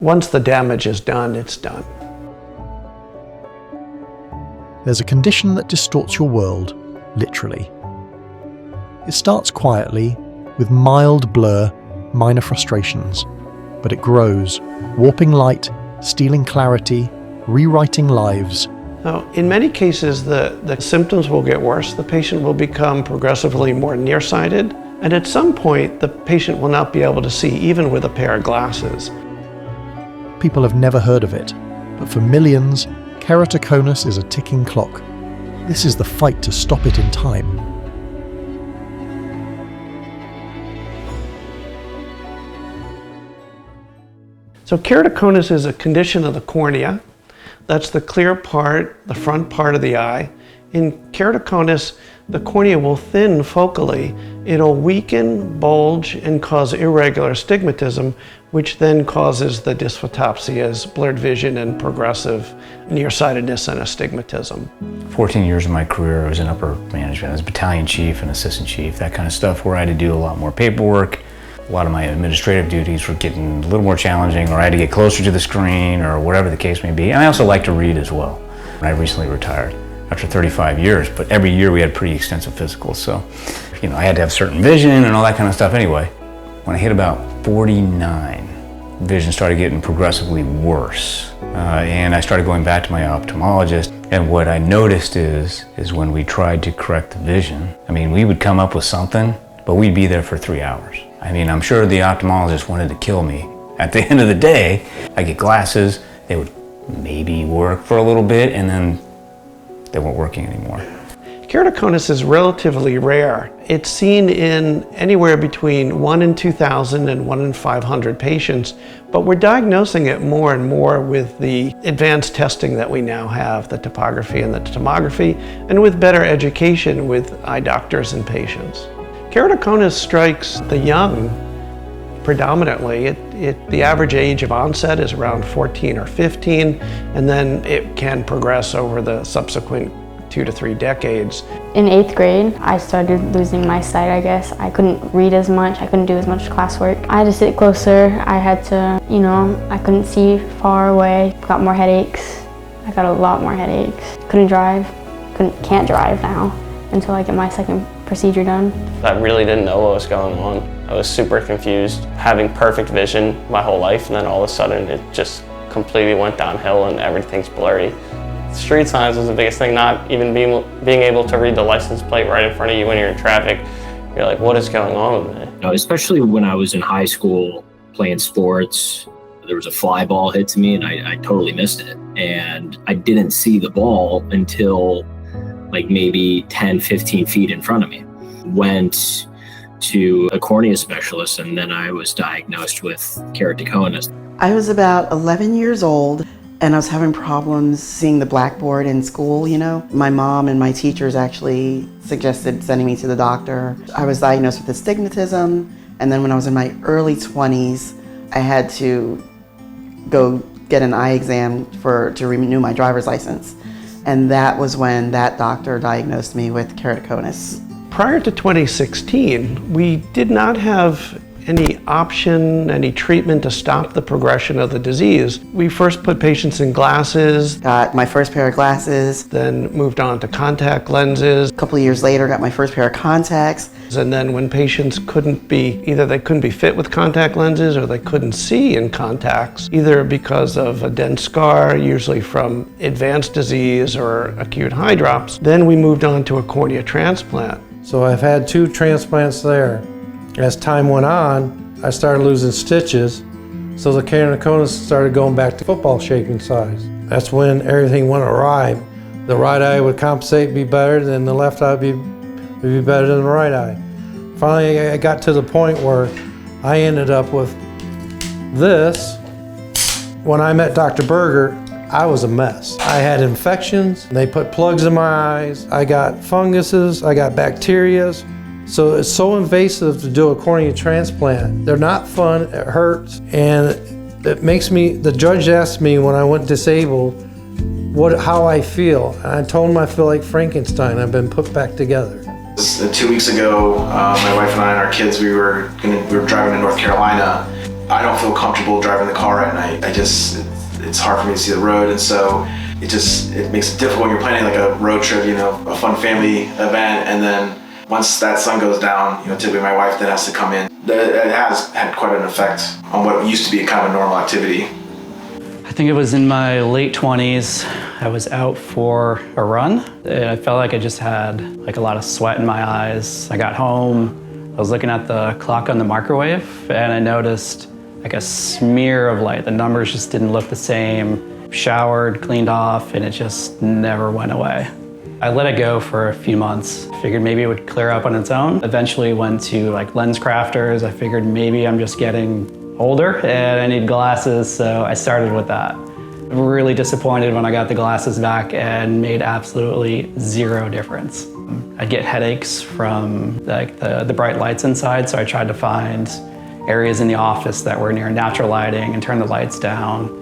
Once the damage is done, it's done. There's a condition that distorts your world, literally. It starts quietly, with mild blur, minor frustrations, but it grows, warping light, stealing clarity, rewriting lives. Now, in many cases, the symptoms will get worse. The patient will become progressively more nearsighted, and at some point, the patient will not be able to see even with a pair of glasses. People have never heard of it, but for millions, keratoconus is a ticking clock. This is the fight to stop it in time. So keratoconus is a condition of the cornea. That's the clear part, the front part of the eye. In keratoconus, the cornea will thin focally. It'll weaken, bulge, and cause irregular astigmatism, which then causes the dysphotopsias, blurred vision, and progressive nearsightedness and astigmatism. 14 years of my career, I was in upper management. I was battalion chief and assistant chief, that kind of stuff, where I had to do a lot more paperwork. A lot of my administrative duties were getting a little more challenging, or I had to get closer to the screen, or whatever the case may be. And I also like to read as well. I recently retired after 35 years, but every year we had pretty extensive physicals. So, I had to have certain vision and all that kind of stuff anyway. When I hit about 49, vision started getting progressively worse. And I started going back to my ophthalmologist. And what I noticed is when we tried to correct the vision, we would come up with something, but we'd be there for 3 hours. I'm sure the ophthalmologist wanted to kill me. At the end of the day, I get glasses, they would maybe work for a little bit, and then they weren't working anymore. Keratoconus is relatively rare. It's seen in anywhere between 1 in 2,000 and 1 in 500 patients, but we're diagnosing it more and more with the advanced testing that we now have, the topography and the tomography, and with better education with eye doctors and patients. Keratoconus strikes the young predominantly. The average age of onset is around 14 or 15, and then it can progress over the subsequent 2 to 3 decades. In 8th grade, I started losing my sight, I guess. I couldn't read as much, I couldn't do as much classwork. I had to sit closer, I had to, I couldn't see far away, got more headaches. I got a lot more headaches. Couldn't drive, can't drive now until I get my second procedure done. I really didn't know what was going on. I was super confused, having perfect vision my whole life, and then all of a sudden it just completely went downhill and everything's blurry. Street signs was the biggest thing, not even being able to read the license plate right in front of you when you're in traffic. You're like, what is going on with me? Especially when I was in high school playing sports, there was a fly ball hit to me and I totally missed it. And I didn't see the ball until maybe 10, 15 feet in front of me. Went to a cornea specialist, and then I was diagnosed with keratoconus. I was about 11 years old, and I was having problems seeing the blackboard in school, My mom and my teachers actually suggested sending me to the doctor. I was diagnosed with astigmatism, and then when I was in my early 20s, I had to go get an eye exam to renew my driver's license. And that was when that doctor diagnosed me with keratoconus. Prior to 2016, we did not have any option, any treatment to stop the progression of the disease. We first put patients in glasses. Got my first pair of glasses. Then moved on to contact lenses. A couple of years later, got my first pair of contacts. And then when patients either they couldn't be fit with contact lenses or they couldn't see in contacts, either because of a dense scar, usually from advanced disease or acute eye drops, then we moved on to a cornea transplant. So I've had 2 transplants there. As time went on, I started losing stitches, so the keratoconus started going back to football shaping size. That's when everything went awry. The right eye would compensate, be better, then the left eye would be better than the right eye. Finally, I got to the point where I ended up with this. When I met Dr. Berger, I was a mess. I had infections, they put plugs in my eyes, I got funguses, I got bacteria. So it's so invasive to do a cornea transplant. They're not fun, it hurts, and it makes me, the judge asked me when I went disabled, how I feel. And I told him I feel like Frankenstein, I've been put back together. 2 weeks ago, my wife and I and our kids, we were driving to North Carolina, I don't feel comfortable driving the car at night. It's hard for me to see the road, and so it makes it difficult when you're planning like a road trip, a fun family event, and then once that sun goes down, typically my wife then has to come in. It has had quite an effect on what used to be kind of a normal activity. I think it was in my late 20s. I was out for a run. I felt like I just had like a lot of sweat in my eyes. I got home, I was looking at the clock on the microwave, and I noticed like a smear of light. The numbers just didn't look the same. Showered, cleaned off, and it just never went away. I let it go for a few months. Figured maybe it would clear up on its own. Eventually went to like lens crafters. I figured maybe I'm just getting older and I need glasses, so I started with that. Really disappointed when I got the glasses back and made absolutely zero difference. I'd get headaches from like the bright lights inside, so I tried to find areas in the office that were near natural lighting and turn the lights down.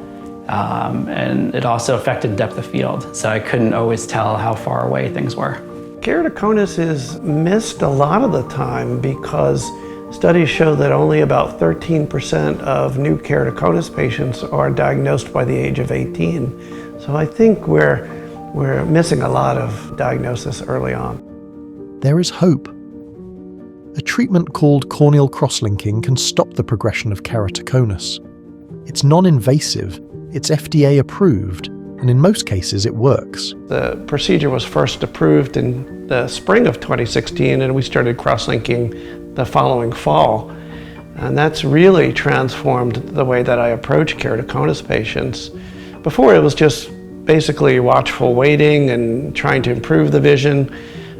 And it also affected depth of field, so I couldn't always tell how far away things were. Keratoconus is missed a lot of the time because studies show that only about 13% of new keratoconus patients are diagnosed by the age of 18. So I think we're missing a lot of diagnosis early on. There is hope. A treatment called corneal cross-linking can stop the progression of keratoconus. It's non-invasive, it's FDA approved, and in most cases it works. The procedure was first approved in the spring of 2016, and we started cross-linking the following fall. And that's really transformed the way that I approach keratoconus patients. Before it was just basically watchful waiting and trying to improve the vision.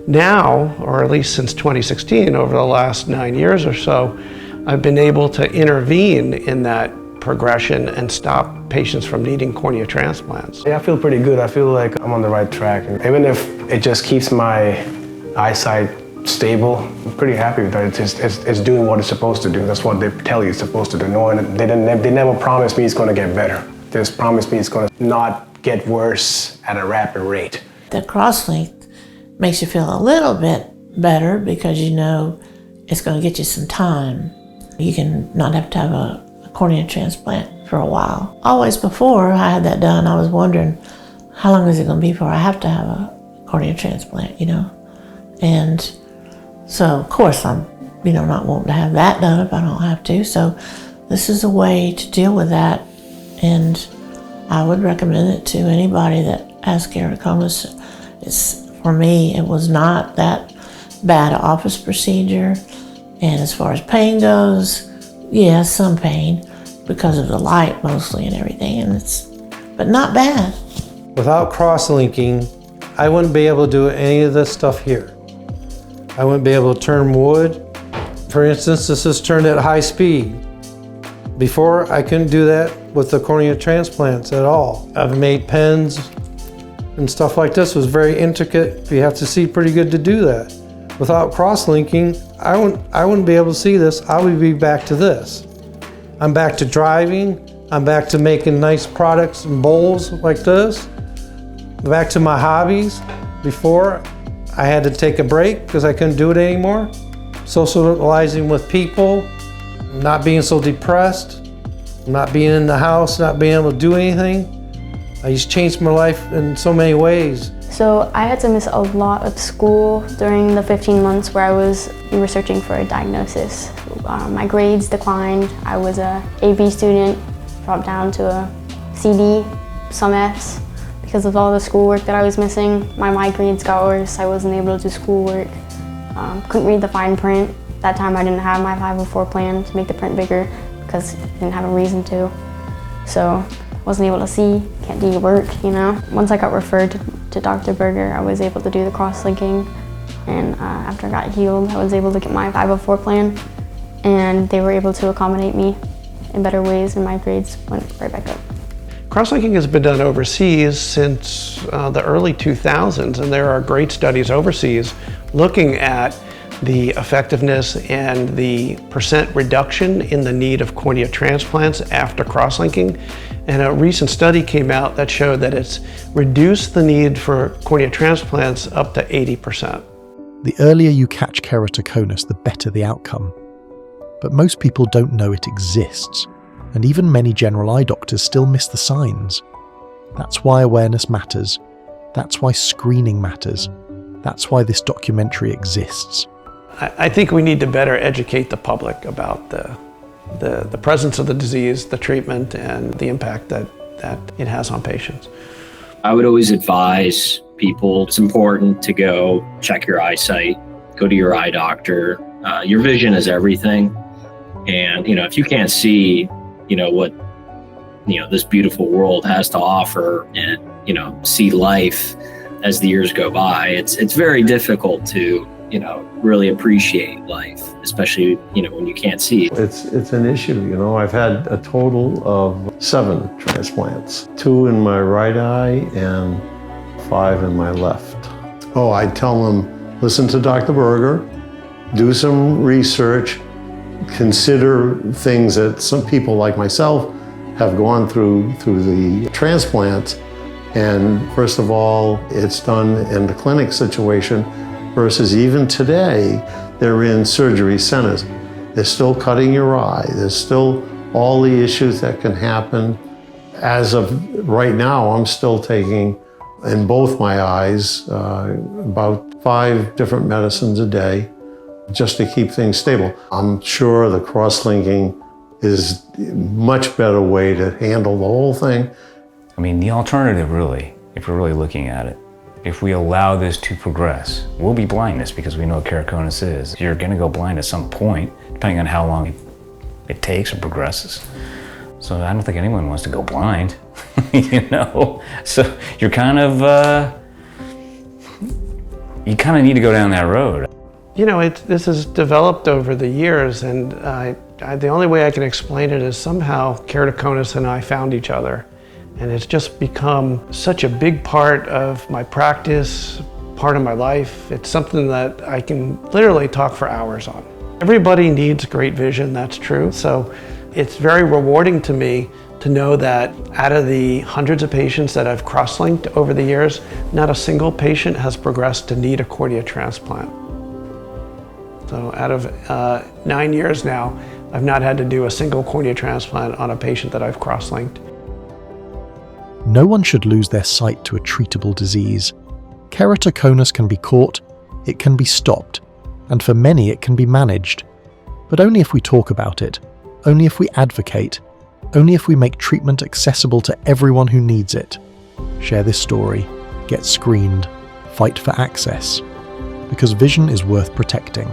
Now, or at least since 2016, over the last 9 years or so, I've been able to intervene in that progression and stop patients from needing cornea transplants. Yeah, I feel pretty good. I feel like I'm on the right track. And even if it just keeps my eyesight stable, I'm pretty happy with that. It's doing what it's supposed to do. That's what they tell you it's supposed to do. No one, they never promised me it's going to get better. They just promised me it's going to not get worse at a rapid rate. The cross-link makes you feel a little bit better because you know it's going to get you some time. You can not have to have a cornea transplant for a while. Always before I had that done, I was wondering how long is it going to be before I have to have a cornea transplant, And so, of course, I'm, not wanting to have that done if I don't have to. So this is a way to deal with that. And I would recommend it to anybody that has keratoconus. For me, it was not that bad an office procedure. And as far as pain goes, yeah, some pain because of the light mostly and everything. But not bad. Without cross-linking, I wouldn't be able to do any of this stuff here. I wouldn't be able to turn wood. For instance, this is turned at high speed. Before, I couldn't do that with the cornea transplants at all. I've made pens and stuff like this. It was very intricate. You have to see pretty good to do that. Without cross-linking, I wouldn't be able to see this. I would be back to this. I'm back to driving. I'm back to making nice products and bowls like this. Back to my hobbies. Before, I had to take a break because I couldn't do it anymore. Socializing with people, not being so depressed, not being in the house, not being able to do anything. I just changed my life in so many ways. So I had to miss a lot of school during the 15 months where I was researching for a diagnosis. My grades declined. I was a AB student, dropped down to a CD, some Fs. Because of all the schoolwork that I was missing, my migraines got worse. I wasn't able to do schoolwork. Couldn't read the fine print. That time I didn't have my 504 plan to make the print bigger because I didn't have a reason to. So wasn't able to see, can't do your work, Once I got referred to Dr. Berger, I was able to do the cross-linking. And after I got healed, I was able to get my 504 plan. And they were able to accommodate me in better ways and my grades went right back up. Cross-linking has been done overseas since the early 2000s, and there are great studies overseas looking at the effectiveness and the % reduction in the need of cornea transplants after cross-linking. And a recent study came out that showed that it's reduced the need for cornea transplants up to 80%. The earlier you catch keratoconus, the better the outcome. But most people don't know it exists. and even many general eye doctors still miss the signs. That's why awareness matters. That's why screening matters. That's why this documentary exists. I think we need to better educate the public about the presence of the disease, the treatment, and the impact that it has on patients. I would always advise people, it's important to go check your eyesight, go to your eye doctor. Your vision is everything. And, if you can't see, what, this beautiful world has to offer and, see life as the years go by, it's very difficult to, really appreciate life, especially, when you can't see. It's an issue, I've had a total of 7 transplants, 2 in my right eye and 5 in my left. Oh, I tell them, listen to Dr. Berger, do some research, consider things that some people like myself have gone through the transplant. And first of all, it's done in the clinic situation versus even today, they're in surgery centers. They're still cutting your eye. There's still all the issues that can happen. As of right now, I'm still taking, in both my eyes, about 5 different medicines a day just to keep things stable. I'm sure the cross-linking is a much better way to handle the whole thing. I mean, the alternative really, if we're really looking at it, if we allow this to progress, will be blindness because we know what keratoconus is. You're gonna go blind at some point, depending on how long it takes or progresses. So I don't think anyone wants to go blind, So you're kind of, you kind of need to go down that road. This has developed over the years, and the only way I can explain it is somehow keratoconus and I found each other. And it's just become such a big part of my practice, part of my life. It's something that I can literally talk for hours on. Everybody needs great vision, that's true. So it's very rewarding to me to know that out of the hundreds of patients that I've cross-linked over the years, not a single patient has progressed to need a cornea transplant. So out of 9 years now, I've not had to do a single cornea transplant on a patient that I've cross-linked. No one should lose their sight to a treatable disease. Keratoconus can be caught, it can be stopped, and for many it can be managed. But only if we talk about it, only if we advocate, only if we make treatment accessible to everyone who needs it. Share this story, get screened, fight for access, because vision is worth protecting.